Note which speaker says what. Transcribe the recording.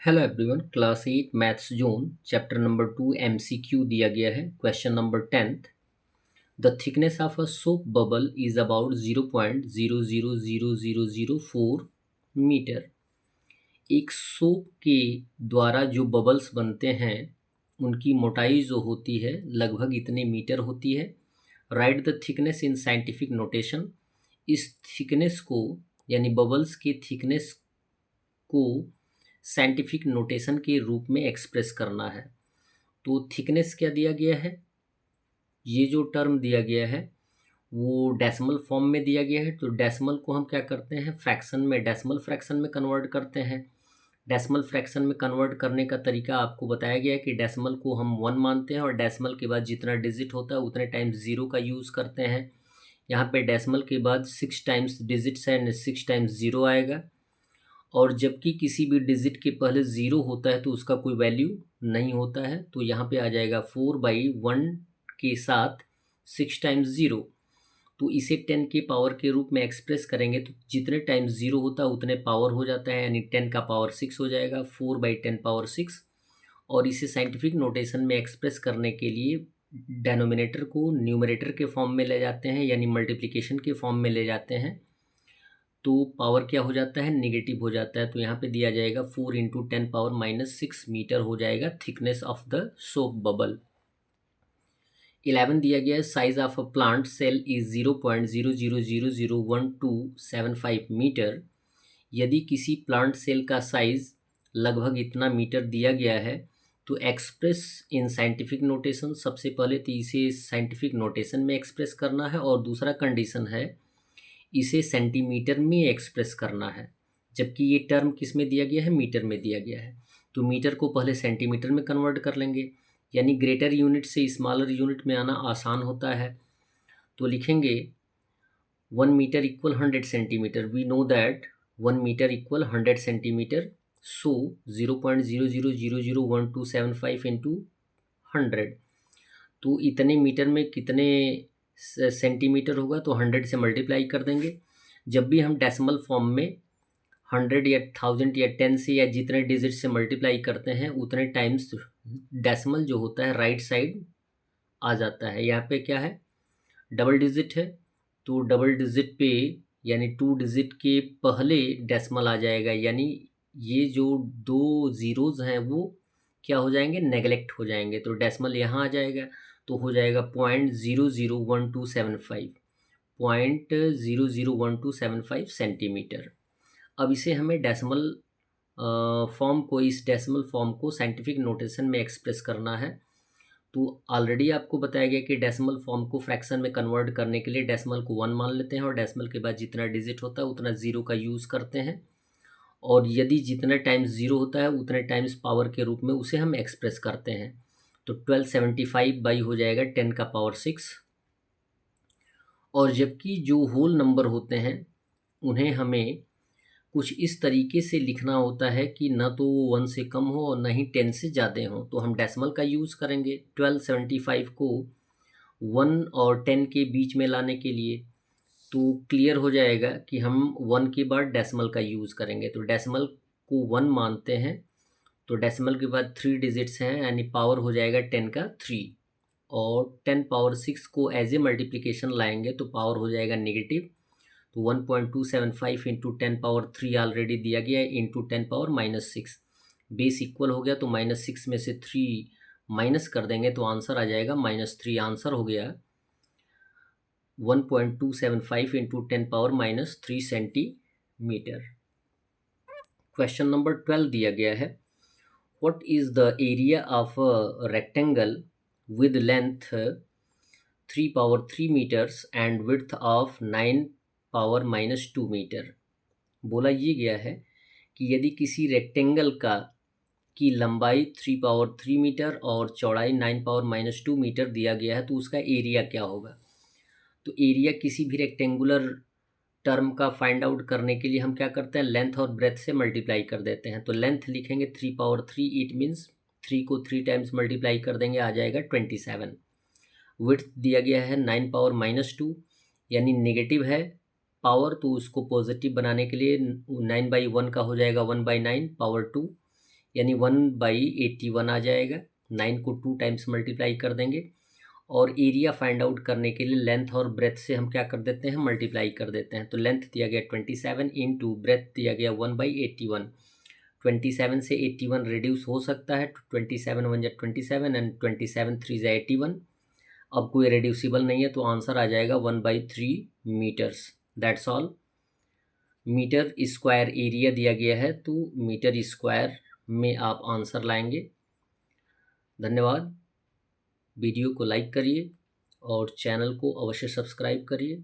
Speaker 1: Hello everyone, class 8 maths zone chapter number 2 MCQ दिया गया है। Question number 10th, the thickness of a soap bubble is about 0.000004 metre. एक soap के द्वारा जो बबल्स बनते हैं उनकी मोटाई जो होती है लगभग इतने मीटर होती है। Right the thickness in scientific notation. इस थिकनेस को यानी बबल्स के थिकनेस को साइंटिफिक नोटेशन के रूप में एक्सप्रेस करना है। तो थिकनेस क्या दिया गया है, ये जो टर्म दिया गया है वो डेसिमल फॉर्म में दिया गया है। तो डेसिमल को हम क्या करते हैं, फ्रैक्शन में, डेसिमल फ्रैक्शन में कन्वर्ट करते हैं। डेसिमल फ्रैक्शन में कन्वर्ट करने का तरीका आपको बताया गया है कि डेसिमल को हम 1 मानते हैं और डेसिमल के बाद जितना डिजिट होता है उतने टाइम्स ज़ीरो का यूज़ करते हैं। यहाँ पे डेसिमल के बाद 6 टाइम्स डिजिट्स है, 6 टाइम्स ज़ीरो आएगा। और जबकि किसी भी डिजिट के पहले ज़ीरो होता है तो उसका कोई वैल्यू नहीं होता है। तो यहाँ पे आ जाएगा 4/1 के साथ 6 टाइम्स ज़ीरो। तो इसे 10 के पावर के रूप में एक्सप्रेस करेंगे तो जितने टाइम्स ज़ीरो होता है उतने पावर हो जाता है, यानी 10 का पावर 6 हो जाएगा, 4/10 पावर 6। और इसे साइंटिफिक नोटेशन में एक्सप्रेस करने के लिए डेनोमिनेटर को न्यूमरेटर के फॉर्म में ले जाते हैं, यानी मल्टीप्लिकेशन के फॉर्म में ले जाते हैं। तो पावर क्या हो जाता है, नेगेटिव हो जाता है। तो यहाँ पे दिया जाएगा 4 × 10⁻⁻6 मीटर हो जाएगा thickness of the soap bubble. 11 दिया गया है, size of a plant cell is 0.00001275 metre. यदि किसी प्लांट सेल का साइज लगभग इतना मीटर दिया गया है तो एक्सप्रेस इन साइंटिफिक नोटेशन, सबसे पहले तो इसे साइंटिफिक नोटेशन में एक्सप्रेस करना है और दूसरा कंडीशन है इसे सेंटीमीटर में एक्सप्रेस करना है। जबकि ये टर्म किस में दिया गया है, मीटर में दिया गया है। तो मीटर को पहले सेंटीमीटर में कन्वर्ट कर लेंगे, यानी ग्रेटर यूनिट से स्मॉलर यूनिट में आना आसान होता है। तो लिखेंगे 1 metre equal 100 centimetre. We know that 1 metre equal 100 centimetre. So 0.00001275 into 100। तो इतने मीटर में कितने सेंटीमीटर होगा, तो 100 से मल्टीप्लाई कर देंगे। जब भी हम डेसिमल फॉर्म में 100 या 1000 या 10 से या जितने डिजिट से मल्टीप्लाई करते हैं उतने टाइम्स डेसिमल जो होता है राइट साइड आ जाता है। यहाँ पे क्या है, डबल डिजिट है, तो डबल डिजिट पे यानी 2 डिजिट के पहले डेसिमल आ जाएगा, यानी ये जो 2 ज़ीरोज़ हैं वो क्या हो जाएंगे, नेगलेक्ट हो जाएंगे। तो डेसिमल यहाँ आ जाएगा, तो हो जाएगा 0.001275, 0.001275 सेंटीमीटर। अब इसे हमें डेसिमल फॉर्म को, इस डेसिमल फॉर्म को साइंटिफिक नोटेशन में एक्सप्रेस करना है। तो ऑलरेडी आपको बताया गया कि डेसिमल फॉर्म को फ्रैक्शन में कन्वर्ट करने के लिए डेसिमल को 1 मान लेते हैं और डेसिमल के बाद जितना डिजिट होता है उतना ज़ीरो का यूज़ करते हैं। और यदि जितना टाइम्स ज़ीरो होता है उतने टाइम्स पावर के रूप में उसे हम एक्सप्रेस करते हैं। तो 1275 बाई हो जाएगा 10 का पावर 6। और जबकि जो होल नंबर होते हैं उन्हें हमें कुछ इस तरीके से लिखना होता है कि ना तो वो 1 से कम हो और ना ही 10 से ज़्यादा हो, तो हम डेसिमल का यूज़ करेंगे 1275 को 1 और 10 के बीच में लाने के लिए। तो क्लियर हो जाएगा कि हम 1 के बाद डेसिमल का यूज़ करेंगे। तो डेसिमल को 1 मानते हैं, तो डेसिमल के बाद 3 डिजिट्स हैं, यानी पावर हो जाएगा 10 का 3। और 10 पावर 6 को एज ए मल्टीप्लिकेशन लाएंगे तो पावर हो जाएगा नेगेटिव। तो 1.275 इंटू 10 पावर 3 ऑलरेडी दिया गया है, इंटू 10 पावर -6। बेस इक्वल हो गया तो -6 में से 3 माइनस कर देंगे तो आंसर आ जाएगा -3। आंसर हो गया 1.275 into 10 power -3 centimetre. Question number 12 दिया गया है, what is the area of a rectangle with length 3 power 3 metres and width of 9 power -2 metre. बोला ये गया है कि यदि किसी रेक्टेंगल की लंबाई 3 पावर 3 मीटर और चौड़ाई 9 पावर -2 मीटर दिया गया है तो उसका एरिया क्या होगा। तो एरिया किसी भी रेक्टेंगुलर टर्म का फाइंड आउट करने के लिए हम क्या करते हैं, लेंथ और ब्रेथ से मल्टीप्लाई कर देते हैं। तो लेंथ लिखेंगे 3 पावर 3, इट मीन्स 3 को 3 टाइम्स मल्टीप्लाई कर देंगे, आ जाएगा 27। विड्थ दिया गया है 9 पावर -2, यानी नेगेटिव है पावर, तो उसको पॉजिटिव बनाने के लिए 9/1 का हो जाएगा 1/9 पावर 2, यानी 1/81 आ जाएगा। 9 को 2 टाइम्स मल्टीप्लाई कर देंगे और एरिया फाइंड आउट करने के लिए लेंथ और ब्रेथ से हम क्या कर देते हैं, मल्टीप्लाई कर देते हैं। तो लेंथ दिया गया 27 इंटू ब्रेथ दिया गया 1/81। 27 से 81 रिड्यूस हो सकता है, 27 1 जा 27 एंड 27 3 जा 81। अब कोई रिड्यूसिबल नहीं है तो आंसर आ जाएगा 1/3 metres. That's all. Metre square area दिया गया है तो मीटर स्क्वायर में आप आंसर लाएंगे। धन्यवाद। वीडियो को लाइक करिए और चैनल को अवश्य सब्सक्राइब करिए।